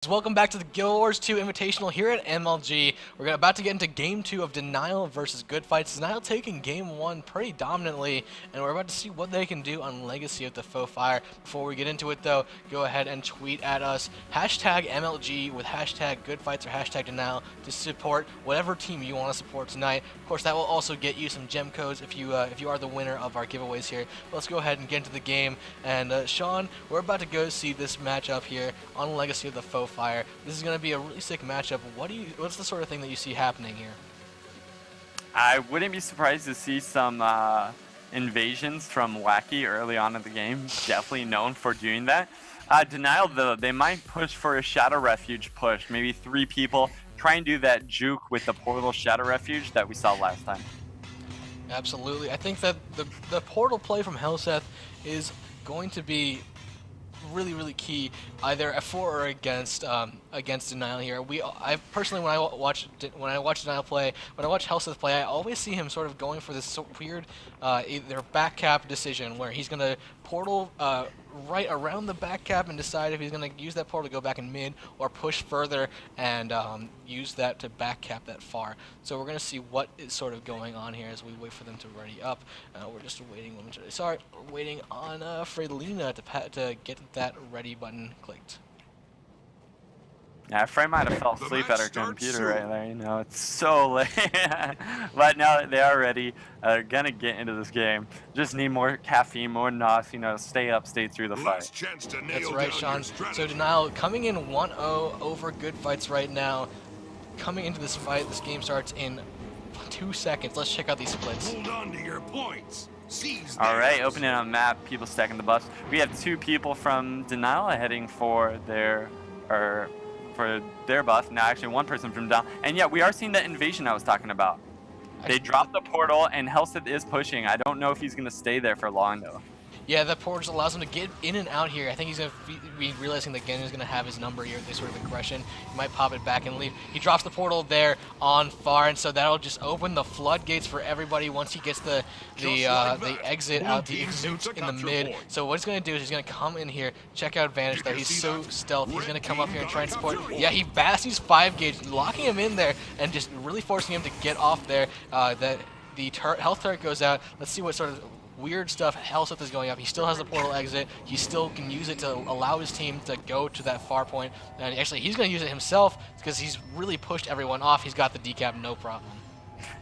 Welcome back to the Guild Wars 2 Invitational here at MLG. We're about to get into Game 2 of Denial versus Good Fights. Denial taking Game 1 pretty dominantly, and we're about to see what they can do on Legacy of the Faux Fire. Before we get into it though, go ahead and tweet at us, hashtag MLG with hashtag Good Fights or hashtag Denial to support whatever team you want to support tonight. Of course, that will also get you some gem codes if you are the winner of our giveaways here. But let's go ahead and get into the game. And Shawn, we're about to go see this matchup here on Legacy of the Faux Fire. This is going to be a really sick matchup. What's the sort of thing that you see happening here? I wouldn't be surprised to see some invasions from Wacky early on in the game. Definitely known for doing that. Denial, though, they might push for a Shadow Refuge push. Maybe 3 people. Try and do that juke with the Portal Shadow Refuge that we saw last time. Absolutely. I think that the Portal play from Helseth is going to be really key, either for or against Denial here. I personally, when I watch Denial play, when I watch Helseth play, I always see him sort of going for this weird either back cap decision where he's gonna portal right around the back cap and decide if he's gonna use that portal to go back in mid or push further and use that to back cap that far. So we're gonna see what is sort of going on here as we wait for them to ready up. We're just waiting momentarily. Sorry, we're waiting on Fredelina to get that ready button clicked. Yeah, Frey might have fell asleep at her computer right there, you know, it's so late. But now they are ready, gonna get into this game. Just need more caffeine, more NOS, you know, stay up, stay through the fight. That's right, Shawn. So Denial coming in 1-0 over Good Fights right now. Coming into this fight, this game starts in 2 seconds. Let's check out these splits. Hold on to your points. Alright, opening on map, people stacking the buffs. We have 2 people from Denial heading for their buff. Now actually 1 person from Denial. And yeah, we are seeing that invasion I was talking about. They dropped the portal and Helseth is pushing. I don't know if he's gonna stay there for long though. Yeah, that portal just allows him to get in and out here. I think he's going to be realizing that Gen is going to have his number here, this sort of aggression. He might pop it back and leave. He drops the portal there on far, and so that'll just open the floodgates for everybody once he gets the exit out, the exit in the mid. So what he's going to do is he's going to come in here, check out Vanish there. He's so stealth. He's going to come up here and try and support. Yeah, he basties 5 gauge, locking him in there and just really forcing him to get off there. The health turret goes out. Let's see what sort of weird stuff Helseth is going up. He still has the portal exit. He still can use it to allow his team to go to that far point. And actually, he's going to use it himself because he's really pushed everyone off. He's got the decap, no problem.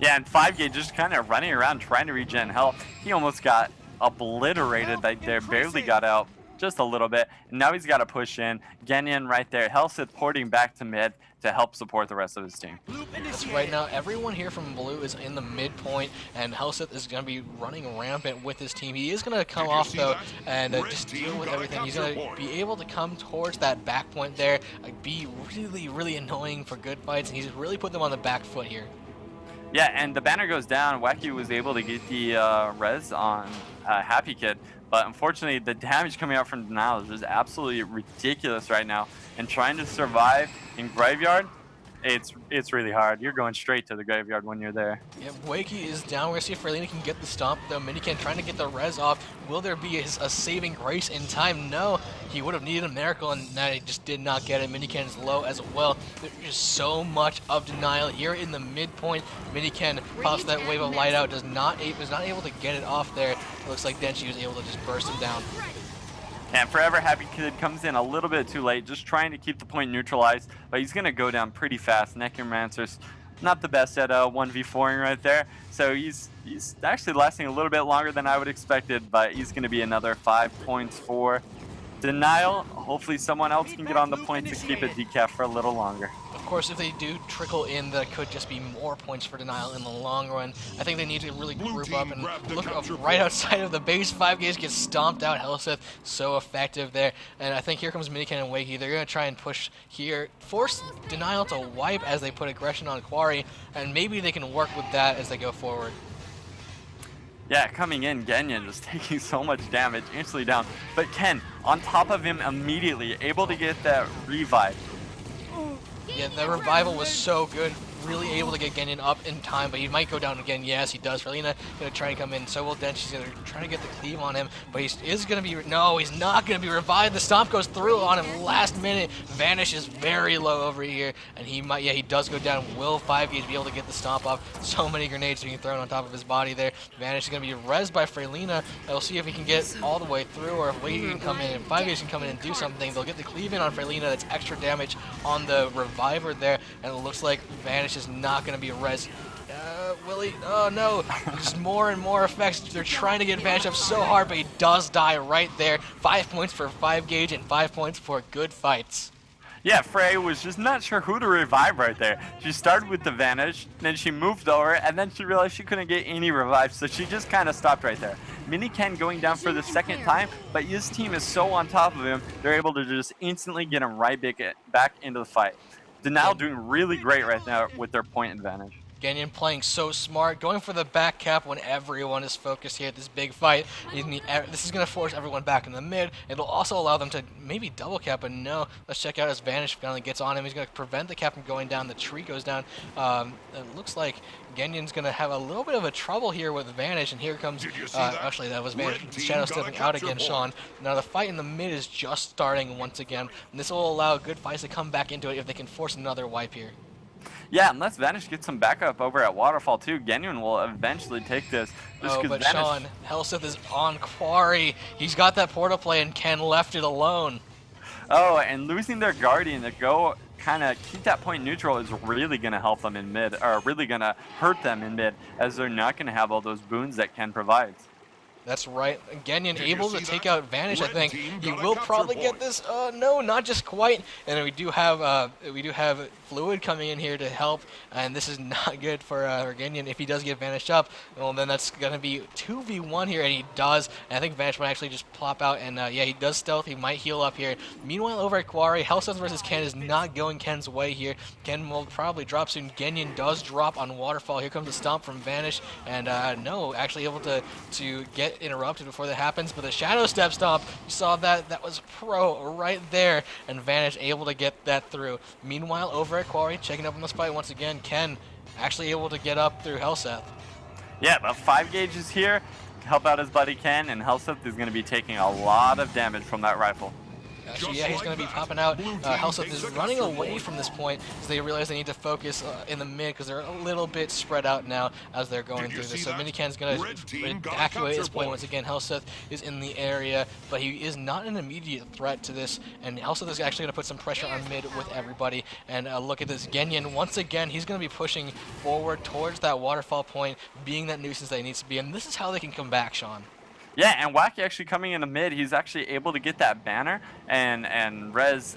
Yeah, and 5 gauge just kind of running around trying to regen health. He almost got obliterated right there, barely got out just a little bit. And now he's got to push in. Genyan right there. Helseth porting back to mid to help support the rest of his team. That's right. Now everyone here from Blue is in the midpoint, and Helseth is going to be running rampant with his team. He is going to come off though and just deal with everything. He's going to be able to come towards that back point there, be really annoying for Good Fights, and he's really put them on the back foot here. Yeah, and the banner goes down. Wacky was able to get the res on Happy Kid, but unfortunately the damage coming out from Denial is just absolutely ridiculous right now. And trying to survive in Graveyard, it's really hard. You're going straight to the Graveyard when you're there. Yeah, Wakey is down. We're going to see if Fredelina can get the stomp, though. Minican trying to get the res off. Will there be a saving grace in time? No. He would have needed a miracle, and now he just did not get it. Minican is low as well. There's just so much of Denial here in the midpoint. Minican pops that wave of light out, was not able to get it off there. It looks like Denshi was able to just burst him down. And Forever Happy Kid comes in a little bit too late, just trying to keep the point neutralized, but he's going to go down pretty fast. Necromancer's not the best at 1v4ing right there, so he's actually lasting a little bit longer than I would expected, but he's going to be another 5 points for Denial. Hopefully someone else can get on the point to keep it decaf for a little longer. Of course, if they do trickle in, that could just be more points for Denial in the long run. I think they need to really group up and look up right outside of the base. 5 gauge gets stomped out. Helseth so effective there. And I think here comes Minican and Wakey. They're going to try and push here, force Denial to wipe as they put aggression on Quarry, and maybe they can work with that as they go forward. Yeah, coming in, Genyan just taking so much damage, instantly down. But Ken, on top of him immediately, able to get that revive. Yeah, the revival was so good really able to get Genyan up in time, but he might go down again. Yes, he does. Ferlina going to try and come in. So will Den. She's going to try to get the cleave on him, but he is going to be... No, he's not going to be revived. The stomp goes through on him last minute. Vanish is very low over here, and he might... Yeah, he does go down. Will 5Gage be able to get the stomp off? So many grenades being thrown on top of his body there. Vanish is going to be rezzed by Ferlina. We'll see if he can get all the way through, or if Wiggy can come in and 5Gage can come in and do something. They'll get the cleave in on Ferlina. That's extra damage on the reviver there, and it looks like Vanish is not going to be res. Willie, oh no, just more and more effects. They're trying to get Vanish up so hard, but he does die right there. 5 points for 5Gage and 5 points for good fights. Yeah, Frey was just not sure who to revive right there. She started with the Vanish, then she moved over, and then she realized she couldn't get any revives, so she just kind of stopped right there. Miniken going down for the second time, but his team is so on top of him, they're able to just instantly get him right back into the fight. Denial doing really great right now with their point advantage. Genyan playing so smart, going for the back cap when everyone is focused here at this big fight. This is going to force everyone back in the mid. It'll also allow them to maybe double cap, but no. Let's check out as Vanish finally gets on him. He's going to prevent the cap from going down. The tree goes down. It looks like Genyan's going to have a little bit of a trouble here with Vanish, and here comes... actually, that was Vanish. Shadow stepping out again, Shawn. Now the fight in the mid is just starting once again, and this will allow good fights to come back into it if they can force another wipe here. Yeah, unless Vanish gets some backup over at Waterfall too, Genyan will eventually take this. Oh, but Vanish... Shawn, Helseth is on Quarry. He's got that portal play, and Ken left it alone. Oh, and losing their Guardian to go kind of keep that point neutral is really going to help them in mid, or really going to hurt them in mid, as they're not going to have all those boons that Ken provides. That's right. Genyan able to take out Vanish, I think. He will probably get this. No, not just quite. And we do have Fluid coming in here to help, and this is not good for Genyan. If he does get Vanish up, well, then that's going to be 2v1 here, and he does. And I think Vanish might actually just plop out, and yeah, he does stealth. He might heal up here. Meanwhile, over at Quarry, Hellseth versus Ken is not going Ken's way here. Ken will probably drop soon. Genyan does drop on Waterfall. Here comes a stomp from Vanish, and no, actually able to get interrupted before that happens, but the Shadow Step Stomp, you saw that was pro right there, and Vanish able to get that through. Meanwhile, over at Quarry, checking up on this fight once again, Ken actually able to get up through Helseth. Yeah, but 5Gage is here to help out his buddy Ken, and Helseth is going to be taking a lot of damage from that rifle. Actually, yeah, he's going to be popping out. Helseth is running away from this point as they realize they need to focus in the mid because they're a little bit spread out now as they're going through this. So Miniken's going to activate this point once again. Helseth is in the area, but he is not an immediate threat to this, and Helseth is actually going to put some pressure on mid with everybody. And look at this. Genyan, once again, he's going to be pushing forward towards that waterfall point, being that nuisance that he needs to be, and this is how they can come back, Shawn. Yeah, and Wacky actually coming in the mid, he's actually able to get that banner and res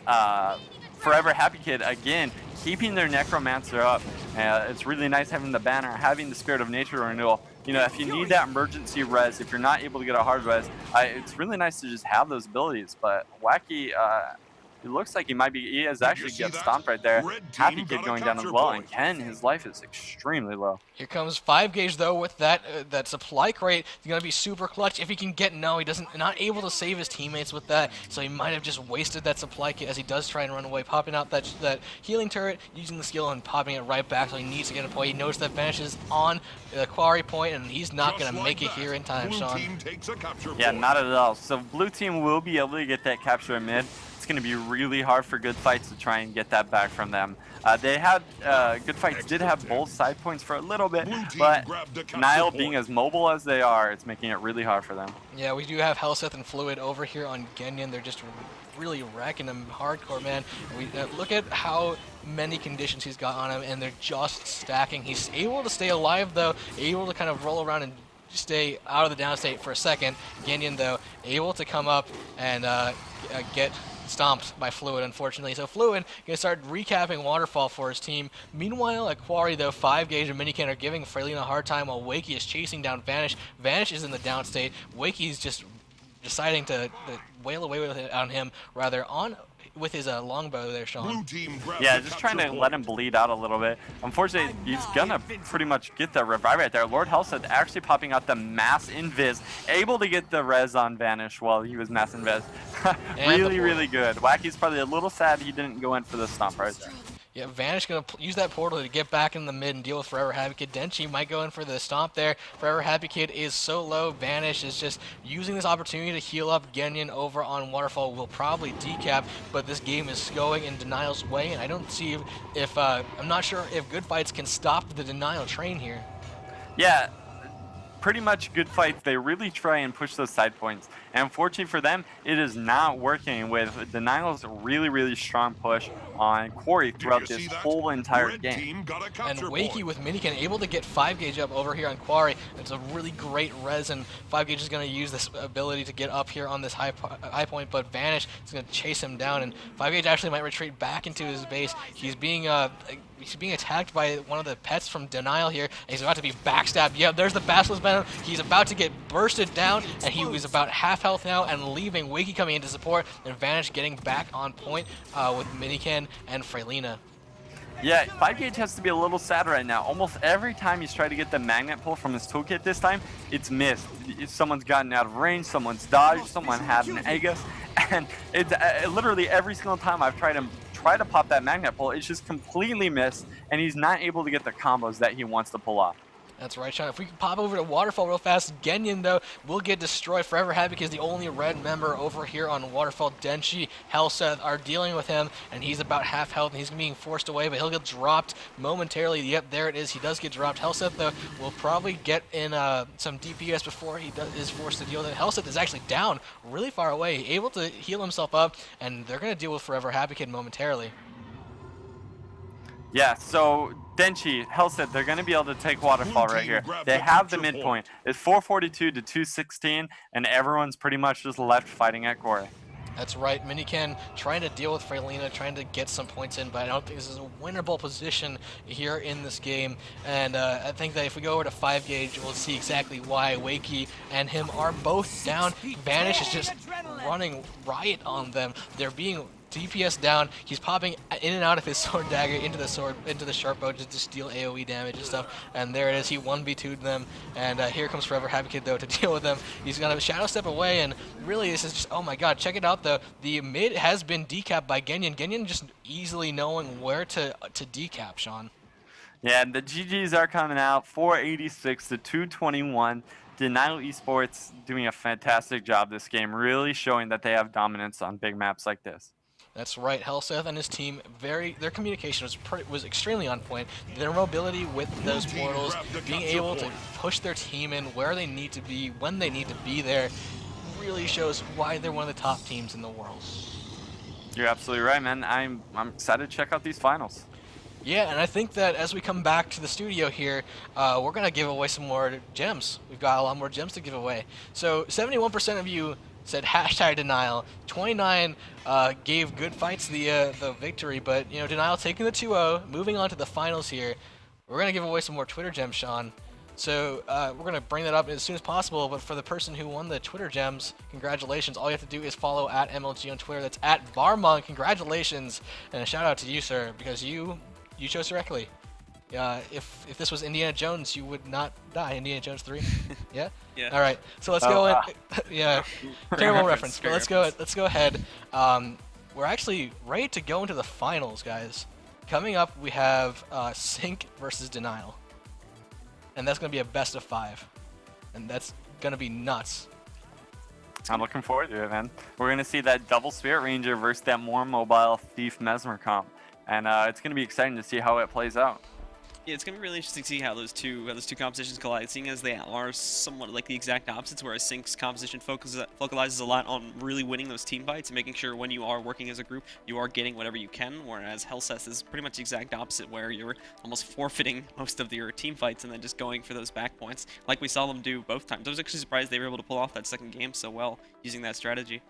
Forever Happy Kid again, keeping their Necromancer up. It's really nice having the banner, having the Spirit of Nature renewal. You know, if you need that emergency res, if you're not able to get a hard res, it's really nice to just have those abilities. But Wacky, it looks like he has actually get stomped right there. Happy Kid going down as well, and Ken, his life is extremely low. Here comes 5Gage though with that supply crate. He's gonna be super clutch if he can get. No, he not able to save his teammates with that, so he might have just wasted that supply kit as he does try and run away, popping out that healing turret, using the skill and popping it right back. So he needs to get a point. He knows that Vanish is on the Quarry point, and he's not gonna make it here in time, Shawn. Yeah, not at all. So blue team will be able to get that capture in mid. Going to be really hard for good fights to try and get that back from them. They had good fights did have both side points for a little bit, but Nile being as mobile as they are, it's making it really hard for them. Yeah, we do have Helseth and Fluid over here on Genyan. They're just really wrecking him hardcore, man. We look at how many conditions he's got on him, and they're just stacking. He's able to stay alive though, able to kind of roll around and stay out of the downstate for a second. Genyan though able to come up and get stomped by Fluid, unfortunately. So Fluid gonna start recapping Waterfall for his team. Meanwhile, at Quarry, though, 5Gage and Miniken are giving Freylina a hard time while Wakey is chasing down Vanish. Vanish is in the downstate. Wakey's just deciding to wail away on him, rather with his longbow there, Shawn. Yeah, just trying to let him bleed out a little bit. Unfortunately, he's gonna pretty much get the revive right there. Lord Helseth actually popping out the mass invis, able to get the res on Vanish while he was mass invis. Really good. Wacky's probably a little sad he didn't go in for the stomp right there. Yeah, Vanish going to use that portal to get back in the mid and deal with Forever Happy Kid. Denchi might go in for the stomp there. Forever Happy Kid is so low. Vanish is just using this opportunity to heal up. Genyon over on Waterfall will probably decap, but this game is going in Denial's way, and I don't see if I'm not sure if Good Fights can stop the Denial train here. Yeah, pretty much Good Fights, they really try and push those side points. And unfortunately for them, it is not working with Denial's really strong push on Quarry throughout this whole entire game. And Wakey with Minikin able to get 5-gauge up over here on Quarry. It's a really great res, and 5-gauge is going to use this ability to get up here on this high point, but Vanish is going to chase him down, and 5-gauge actually might retreat back into his base. He's being attacked by one of the pets from Denial here, and he's about to be backstabbed. Yep, there's the Basilisk Venom. He's about to get bursted down, and he was about half health now and leaving. Wakey coming in to support, and Vanish getting back on point with Minikin and Freylina. Yeah, 5-gauge has to be a little sad right now. Almost every time he's tried to get the magnet pull from his toolkit this time, it's missed. Someone's gotten out of range, someone's dodged, someone had an Aegis, and it's literally every single time I've tried to pop that magnet pull, it's just completely missed, and he's not able to get the combos that he wants to pull off. That's right, Shawn. If we can pop over to Waterfall real fast, Genyon, though, will get destroyed. Forever Havoc is the only red member over here on Waterfall. Denchi, Helseth are dealing with him, and he's about half health, and he's being forced away, but he'll get dropped momentarily. Yep, there it is. He does get dropped. Helseth, though, will probably get in some DPS before he is forced to deal with it. Helseth is actually down really far away, able to heal himself up, and they're going to deal with Forever Havoc momentarily. Yeah, so Denchi, Helseth, they're going to be able to take Waterfall right here. They have the midpoint. It's 442 to 216, and everyone's pretty much just left fighting at Quarry. That's right. Minikin trying to deal with Freylina, trying to get some points in, but I don't think this is a winnable position here in this game. And I think that if we go over to 5-gauge, we'll see exactly why Wakey and him are both down. Vanish is just running riot on them. They're being DPS down. He's popping in and out of his sword dagger into the sharp bow just to steal AoE damage and stuff. And there it is. He 1v2'd them. And here comes Forever Happy Kid though to deal with them. He's gonna shadow step away, and really this is just, oh my god, check it out though. The mid has been decapped by Genyon. Genyon just easily knowing where to decap, Shawn. Yeah, and the GGs are coming out 486 to 221. Denial Esports doing a fantastic job this game, really showing that they have dominance on big maps like this. That's right. Helseth and his team, their communication was extremely on point. Their mobility with those portals, being able to push their team in where they need to be, when they need to be there, really shows why they're one of the top teams in the world. You're absolutely right, man. I'm excited to check out these finals. Yeah, and I think that as we come back to the studio here, we're going to give away some more gems. We've got a lot more gems to give away. So 71% of you said hashtag Denial. 29 gave Good Fights the victory, but you know, Denial taking the 2-0, moving on to the finals here. We're gonna give away some more Twitter gems, Shawn. So we're gonna bring that up as soon as possible. But for the person who won the Twitter gems, congratulations! All you have to do is follow at MLG on Twitter. That's at Barmon. Congratulations, and a shout out to you, sir, because you chose correctly. If this was Indiana Jones, you would not die. Indiana Jones 3. Yeah. Yeah. All right. So let's go. Yeah. Terrible reference. But let's go ahead. We're actually ready to go into the finals, guys. Coming up, we have Sync versus Denial, and that's gonna be a best of 5, and that's gonna be nuts. I'm looking forward to it, man. We're gonna see that double Spirit Ranger versus that more mobile Thief Mesmer comp, and it's gonna be exciting to see how it plays out. Yeah, it's gonna be really interesting to see how those two compositions collide, seeing as they are somewhat like the exact opposites, whereas Sync's composition focalizes a lot on really winning those team fights and making sure when you are working as a group, you are getting whatever you can, whereas Helseth is pretty much the exact opposite, where you're almost forfeiting most of your team fights and then just going for those back points, like we saw them do both times. I was actually surprised they were able to pull off that second game so well using that strategy.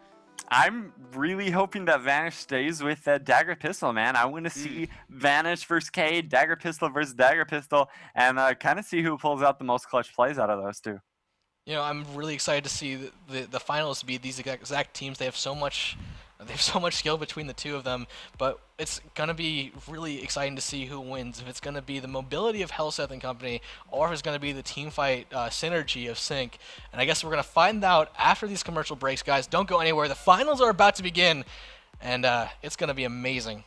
I'm really hoping that Vanish stays with that Dagger Pistol, man. I want to see Vanish versus Cade, Dagger Pistol versus Dagger Pistol, and kind of see who pulls out the most clutch plays out of those two. You know, I'm really excited to see the finals be these exact teams. They have so much skill between the two of them, but it's gonna be really exciting to see who wins. If it's gonna be the mobility of Helseth and company, or if it's gonna be the team fight synergy of Sync. And I guess we're gonna find out after these commercial breaks, guys. Don't go anywhere. The finals are about to begin, and it's gonna be amazing.